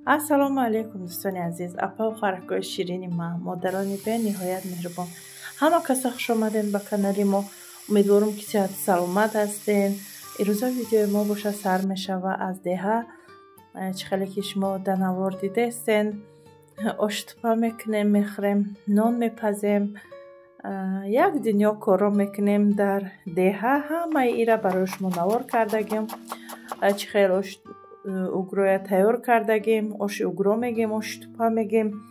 السلام علیکم دوستان عزیز. اپا و خورکای شیرین ما، مادرانی به نهایت مهربان. همه کسا خوش آمدین به کانال ما. امیدوارم که صحت سلامت هستین. امروز ویدیو ما باشه سر میشه و از دهه چخلی که شما دنوار دیده هستین. آشتپا میکنیم، میخوریم، نان میپزیم، یک دنیا کارا میکنیم در دهه. همه ایره برای شما نوار کردگیم. چخیل اوگروی تیار کردگیم، آش اوگرو میگیم، آش توپا میگیم.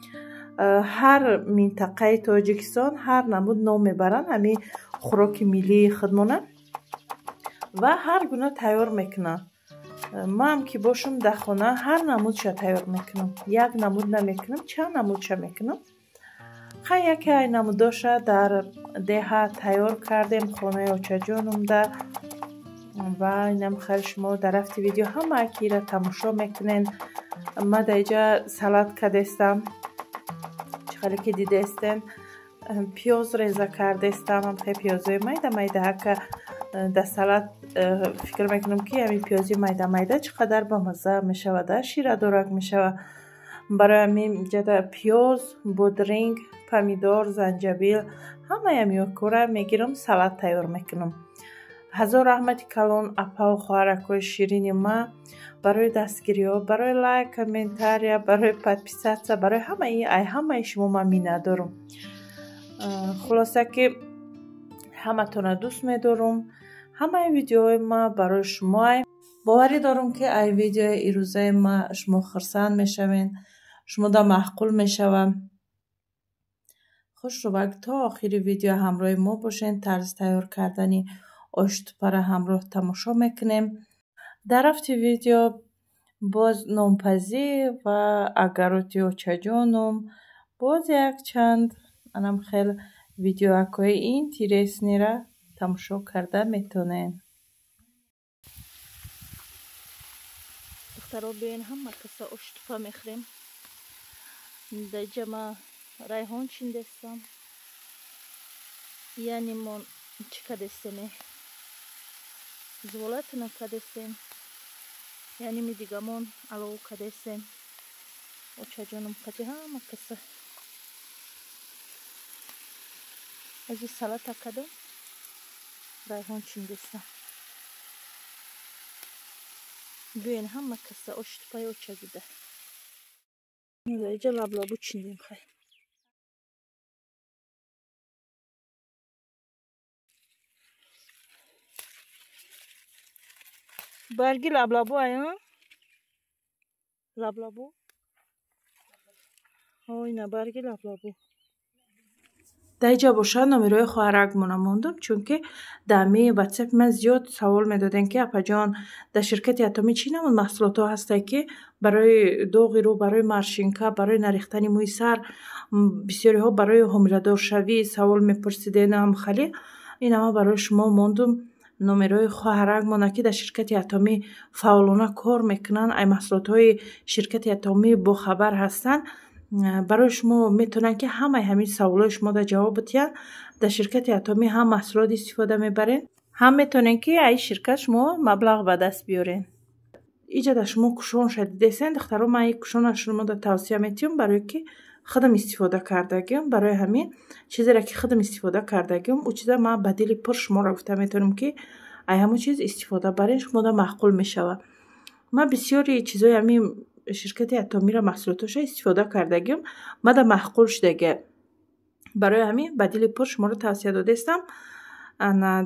هر منطقه تاجیکستان هر نمود نام میبرن، همین خوراک ملی خودمونه و هر گونه تیار میکنن. ما هم که باشم در خانه هر نمودش تیار میکنم، یک نمود نمیکنم، چند نمودش میکنم. خیلی یکی ای نموداش در ده تیار کردیم خانه آچه جانم ده و اینم خیلی شما در رفت ویدیو همه اکی را تماشا میکنین. ما در اینجا سلات کردستم، چخیلی که دیده استین پیاز ریزه کرده استم. هم خیلی پیازای میده که در سلات فکر میکنم که همین پیازی میده چقدر با مزه میشود، شیره دارک میشود. برای همین اینجا در پیاز، بودرینگ، پمیدار، زنجبیل همه همیو کاره میگیرم سلات تیار میکنم. هزار رحمت کلان اپا و خواهرکای شیرین ما برای دستگیری ها، برای لایک، کامنتاریا، برای پادپیساتسا، برای همه شما من میندارم. خلاصه که همه تونه دوست میدارم. همه ویدیوهای ما برای شما باوری دارم که ای ویدیو ایروزه ما شما خرسند میشوین، شما دا محقول میشوین. خوش رو تا آخری ویدیو همراه ما باشین. طرز تیار کردنی آشتپا را همراه تماشا میکنیم. در رفت ویدیو باز نامپزی و اگراتی و چجانم باز یک چند انم خیلی ویدیو اکای این تیرسنی را تماشا کرده میتونین. دخترها بین همه کسا آشتپا میخوریم. در جمع ریحان چندستم، یعنی من چی کدستنه زولت نکدستن، یعنی می دیگه من علاو کدستن و چه جانم کدی همه کسا از این سلطه کدم ریحان چندستم. بین همه کسا آشتپای و چه گیده اینجا لبلابو چندیم. خیلی برگی لبلابو آیا لبلابو نه برگی لبلابو در اینجا باشه. نمیروی خواهرک ماندم چون که دمی واتساپ من زیاد سوال میدادن که اپا جان در شرکت اتمی چی نمون محصولات ها هسته که برای دوغی رو، برای مارشینکا، برای نریختن موی سر، بسیاری ها برای حامله دار شوی سوال میپرسیدن. هم خیلی این هم برای شما ماندم. نمرای خواهرک مانه که در شرکت اتمی فعالانه کار میکنن، ای محصولات های شرکت اتمی با خبر هستن. برای شما میتونن که همین سوالای شما در جواب بدین. در شرکت اتمی هم محصولات استفاده میبرین، هم میتونن که ای شرکت شما مبلغ به دست بیارین. اینجا در شما کشون شدیده سن دخترها، من یک کشون شما در توصیه میتونم برای که خودم استفاده کردگیم. برای همین چیزی را که خودم استفاده کردگیم او چیزا من بدیل پر شما را گفته میتونم که ای همون چیز استفاده برین شما دا معقول میشوه. من بسیاری چیزای همین شرکت اتمی را محصولاتش استفاده کردگیم، من دا معقول شدگه. برای همین بدیل پر شما را توصیه دادستم.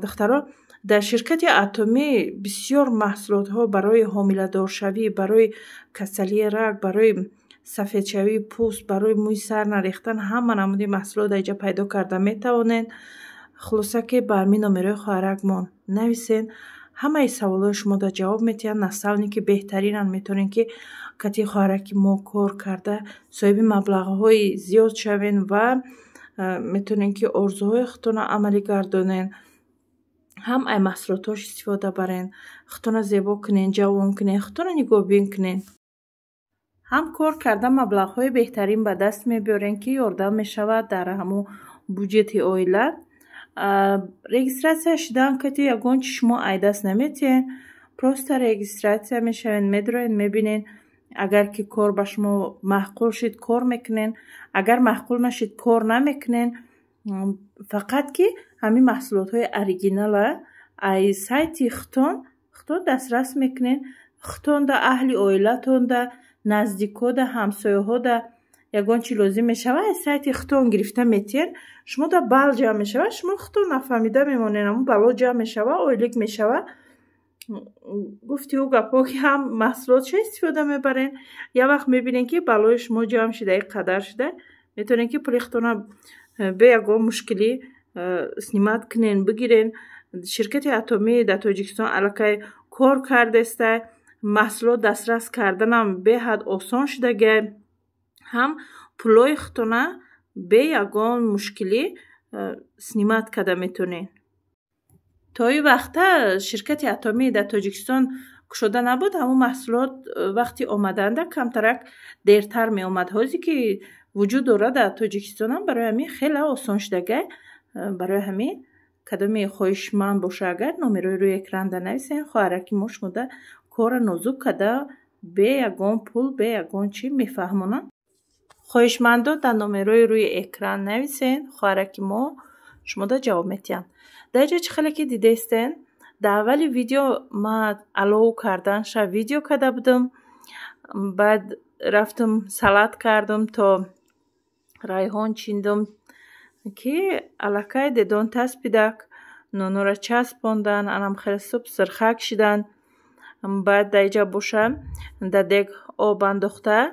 دخترها در شرکت اتمی بسیار محصولات ها برای حامله دار شوی، برای کسلی رگ، برای سفید شوی پوست، برای موی سر نریختن همه نمودی محصولات اینجا پیدا کرده میتوانین. خلاصه که بر می نمره خواهرک من نویسین، همه سوالای شما دا جواب میتین. نسلانی که بهترینن میتونین که کتی خواهرک ما کار کرده صاحب مبلغ های زیاد شوین و میتونین که ارزوهای خودتون عملی گردونین. هم ای محصولاتاش استفاده برین، خودتون زیبا کنین، جوان کنین، خودتون نگاه بین کنین. هم کار کرده مبلغ های بهترین به دست میبرین که یاردم میشود در همون بودجت اویله. رجیستراسیا شدن کتی یگان شما ای دست نمیتین، پروستا رجیستراسیا میشوین، میدروین میبینین اگر که کار با شما معقول شد کار میکنین، اگر معقول نشد کار نمیکنین. فقط که همین محصولات های اوریجینال ای سایت ختون دسترس میکنین. ختون دا اهل اویلتون دا نزدیکو دا همسایه ها دا یگان چی لازم میشوه ای سایت ختون گرفته میتین. شما دا بال جا میشوه، شما ختون نفهمیده میمونین، اما بلا جا میشوه، اویلک میشوه. گفتی او گپا که هم محصولات چه استفاده میبرین. یا وقت میبینین که بلای شما جمع شده ای قدر شده، میتونین که پلیختونه به یگان مشکلی سنیمت کنین بگیرین. شرکت اتمی در تاجیکستان علاقه کار کرده است، محصولات دسترس کردن هم به حد آسان شده گه. هم پلای ختونه به یگان مشکلی سنیمت کده میتونین. تا این وقتا شرکت اتمی در تاجیکستان کشوده نبود، همون محصولات وقتی آمدنده کمترک دیرتر می آمد. حالی که وجود داره در تاجیکستان هم برای همین خیلی آسان شده. برای همین کدامی خواهشمند باشه اگر نامه روی اکران ده نویسین، خواهرکی مش موده کار نازک کده به یگان پول به یگان چی میفهمونه. خواهشمندا در نامه روی اکران نویسین، خواهرکی ما شما ده جواب میتین. در اینجا چه خیلی که دیده استین، در اولی ویدیو ما علاو کردن شا ویدیو کده بودم، بعد رفتم سلات کردم تا ریحان چیندم که علاقه دیدان تسبیدک نونو را چسباندن، انم خیلی سب سرخک شدن. بعد در اینجا باشه در دیگ آب انداخته،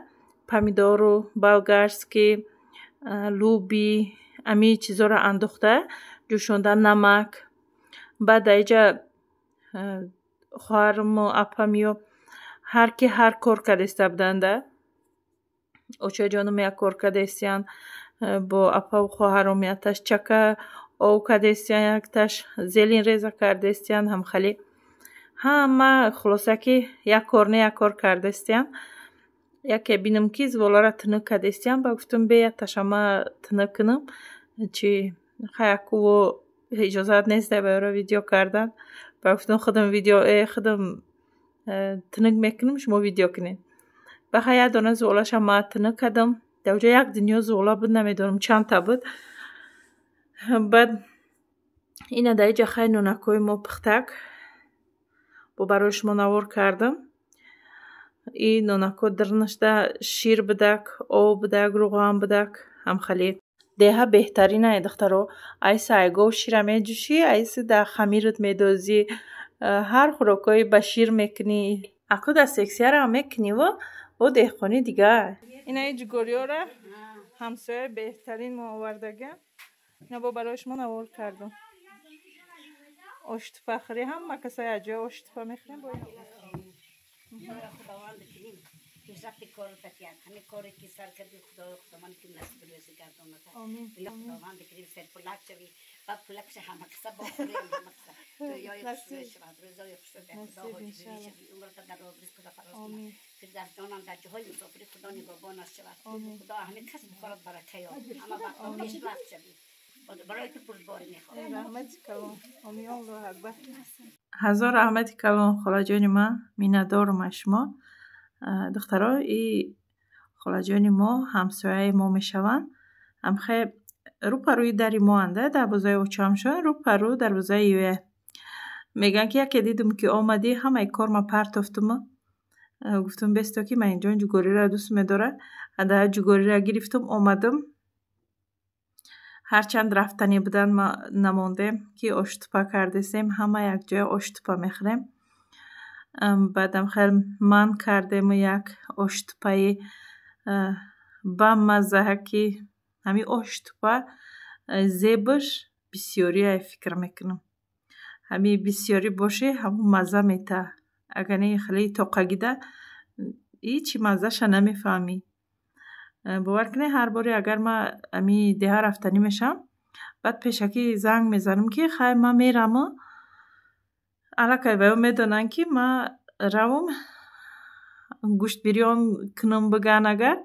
پمیدار و بلگرسکی لوبی امی چیزا را انداخته جوشانده، نمک. بعد در اینجا خواهرم و اپامیو هر کی هر کار کدسته بودنده. اوچه جانم یک کار کدستیان با اپا و خواهرم یکتش چکه او کدستیان، یکتش زیلین ریزه کردستیان. هم خیلی همه خلاصه که یک کار نه یک کار کردستیان. یکی بینم که زوالا را تنک کدستیان، با گفتم به یکتش همه تنک کنم چی خیلی و اجازت نیست برای ویدیو کردن. با گفتم خودم ویدیو خودم تنک میکنم شما ویدیو کنین. بخیر یک دانه زولاش هم تنک کردم. در اونجا یک دنیا زولا بود، نمیدونم چند تا بود. بعد اینه در اینجا خیلی نونکای ما پختک با برایش منور کردم. این نونکا درنشده شیر بدک، آب بدک، روغن بدک. هم خیلی ده بهترینه دخترو. ایسا ایگو شیر میجوشی، ایسا در خمیرت میدازی، هر خوراکای با شیر میکنی، اکو در سکسیه را میکنی و دهخانی دیگه. این ای جگوریو را همسایه بهترین ما آوردگه. اینا با برایش منور کردم. اشتپا خری هم ما کسای اجا اشتپا میخریم باید. خداوند کریم عزت کار تکیان همه کاری که سر کردی خداوند که نصیب لوسی گردون نکرد. آمین. خداوند کریم سر پلاک شوی و پلاک شه همه کسا باخوریم همه کسا تو یای خوشوی شود روزای خوشوی خدا حاجی شوی اونگل تا در روز کدا فراز کنه که در جانم در جهان مسافری خدا نگهبان شود. خدا همه کس بخورد برکه یاد همه وقت پیش رفت شوی برای تو پرباری میخوام. رحمت کلام. آمین. الله اکبر. هزار رحمت کلام. خاله جان من میندارم شما دخترها. این خاله جان ما همسایه ما میشوند. هم خیلی رو پروی دری ما انده در بزای اوچام شون رو پرو در بزای یوه میگن که یکی دیدم که آمدی همه کار ما پرت افتم. گفتم بستا که من اینجا جگوری را دوست میداره. در جگوری را گرفتم آمدم. هرچند رفتنی بودن ما نماندیم که اشتپا کردیم، همه یک جای اشتپا میخریم. بعدم خیلی من کردیم یک اشتپای با مزه که همین اشتپا زیبش بسیاری فکر میکنم. همین بسیاری باشه همون مزه میته. اگر نه خیلی توقعیده هیچی مزهش نمیفهمی. باور کنه هر باری اگر ما امی ده رفتنی میشم بعد پیشکی زنگ میزنم که خیلی ما میرم علاقه به اون میدونن که ما روم گوشت بریان کنم بگن. اگر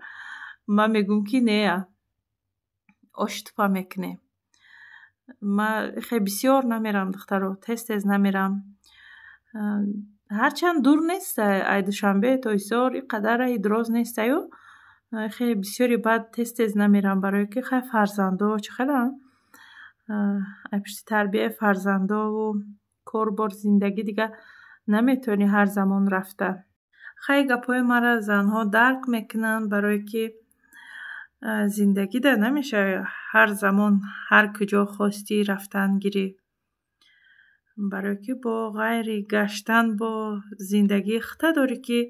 ما میگم که نه اشتپا میکنه. ما خیلی بسیار نمیرم دخترو، تست نمیرم. ҳарчанд дур нест ай душанбе то исёр инқадар дроз нестаю. خیلی بسیاری بعد تست نمیرم برای که خیلی فرزنده چه خیلی پشت تربیت فرزنده و کار زندگی دیگه نمیتونی هر زمان رفته. خیلی گپای مرا زنها درک میکنن برای که زندگی ده نمیشه هر زمان هر کجا خواستی رفتن گیری. برای که با غیر گشتن با زندگی خطا داری که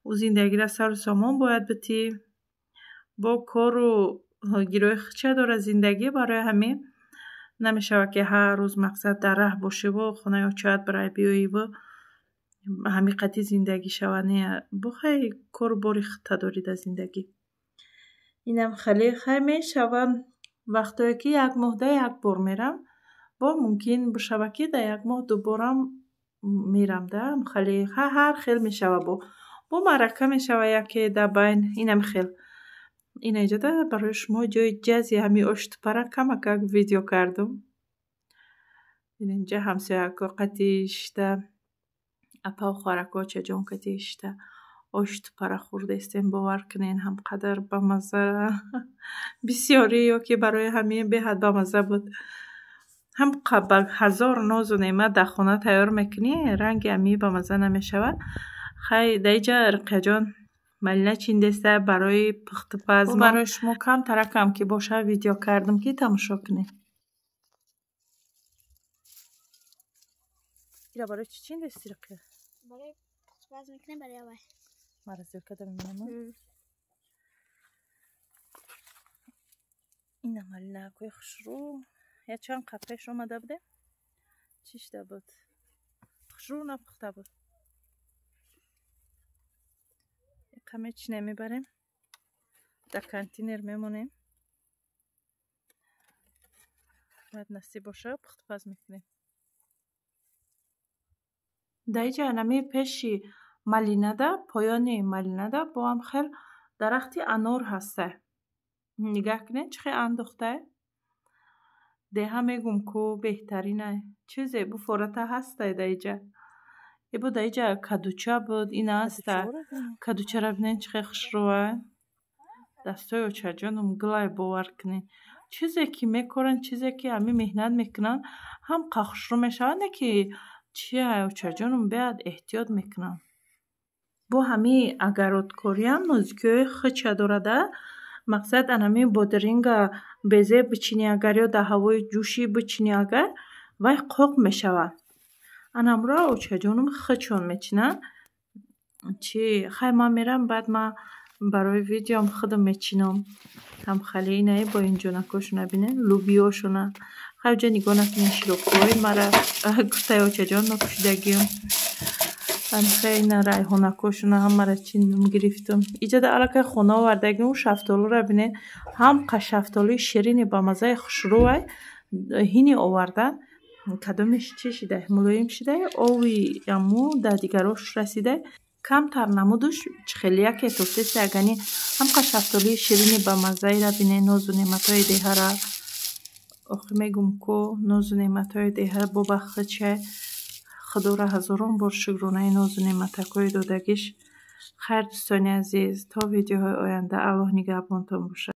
او زندگی را سر و سامان باید بتی. با کار و گیروی خچه داره زندگی. برای همین نمیشه که هر روز مقصد در ره باشه و خونه یا چاید برای بیایی و حقیقتی زندگی شوانه. با خیلی کار باری خطا داری در زندگی. اینم خیلی میشوم وقتی که یک ماه ده یک بار میرم با ممکن بشه که در یک ماه دوبارم میرم ده خیلی هر خیلی میشوه با مرکه میشوه یکی در بین. اینم خیلی این اینجا ده برای شما جای جزی همی اشت پره کمک ویدیو کردم. این اینجا همسایه قطیش ده اپا و خوارکا چه جان قطیش ده اشت پره خورده استیم باور کنین هم قدر بمزه بسیاری یا که برای همین به حد بمزه بود. هم قبل هزار ناز و نعمت در خانه تیار میکنی رنگ امی بمزه نمیشود. خیلی دیجا رقیه جان ملینه چین دسته برای پخت پز برای شما کم ترکم که باشه ویدیو کردم که تماشا کنی. ایره برای چین دستی رقیه؟ برای پخت پز میکنه برای آوه مرا زیر کده میمونم. اینه ملینه کوی خشرو یا چند قطعش آمده بوده؟ چیش ده بود؟ خشرو نپخته بود. کمی چی نمیبریم در کانتینر میمونیم باید نصیب باشه پخت پز میکنیم. در اینجا نمی پیشی ملینه ده پایانی ملینه ده با هم خیلی درختی انار هسته. نگاه کنید چه خیلی انداخته ده هم میگم که بهترینه چیزی بو فورته هسته در اینجا. ای بود اینجا کدوچه بود این هسته کدوچه را بینید چه خشروه دستای اوچه جانم گلای باور کنید چیزی که میکنن چیزی که همی مهنت میکنن هم خشرو میشون که چیه اوچه جانم بیاد احتیاط میکنن. با همی اگرات کاریم نزدیکی خچه دارده مقصد انمی بادرینگ بیزه بچینی اگر یا در هوای جوشی بچینی اگر وای قوق میشود. انم را اوچه جانم خچون میچینن چی خیلی من میرم بعد من برای ویدیو هم خودم میچینم هم خیلی اینه با این جانکاش نبینه لوبیاشونه خیلی جا نگاه نکنین شلوکوی مرا گفته اوچه جان نکشیدگیم هم خیلی نه ریحانکاشونه هم مرا چیندم گرفتم. اینجا در علاقه خونه آوردگیم و شفتالو را بینه هم شفتالوی شیرینی با مزه خشروه هینی آوردن کدامش چی شده ملایم شده آوی امو در دیگراش رسیده کم تر نمودش خیلی که توفته اگنی هم شفتالوی شیرینی با مزه را بینه ناز و نعمتای دیه را آخه میگم که ناز و نعمتای دیه را ببخت چه خدا را هزاران بار شکرانه ناز و نعمتکای دادگیش. خیر دوستان عزیز تا ویدیوهای آینده الله نگهبانتان باشه.